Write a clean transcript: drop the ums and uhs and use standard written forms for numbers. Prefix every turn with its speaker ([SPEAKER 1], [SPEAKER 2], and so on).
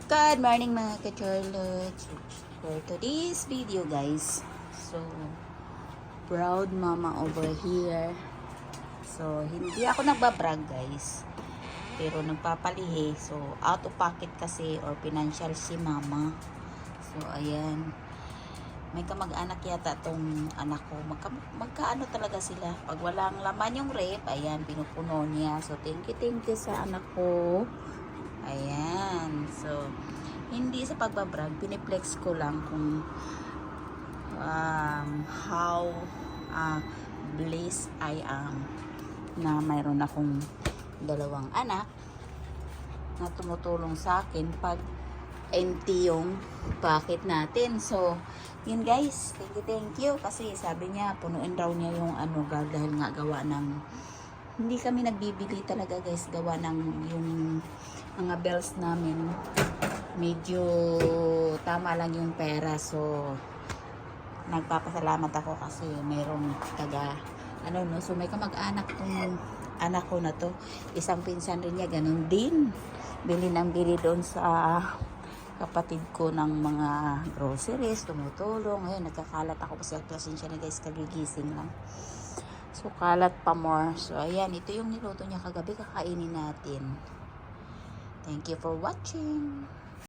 [SPEAKER 1] Good morning mga ka-Charlotte. For today's video guys, so proud mama over here. So hindi ako nagbabrag guys, pero nagpapalihi. So out of pocket kasi or financial si mama. So ayan, may kamag-anak yata tong anak ko. Magkaano talaga sila. Pag walang laman yung rep, ayan, pinupuno niya. So thank you sa anak ko. Ayan. So, hindi sa pagbabrag, piniplex ko lang kung how blessed I am na mayroon akong dalawang anak na tumutulong sa akin pag empty yung pocket natin. So, yun guys, thank you. Kasi sabi niya, punuin raw niya yung dahil nga gawa ng hindi kami nagbibili talaga guys, gawa ng yung mga bills namin medyo tama lang yung pera. So nagpapasalamat ako kasi mayroong so may kamag-anak tong anak ko na to, isang pinsan rin niya ganun din, bili doon sa kapatid ko ng mga groceries, tumutulong. Ngayon nagkakalat ako kasi pasensya na guys, kagigising lang. So, kalat pa more. So, ayan. Ito yung niluto niya kagabi. Kakainin natin. Thank you for watching.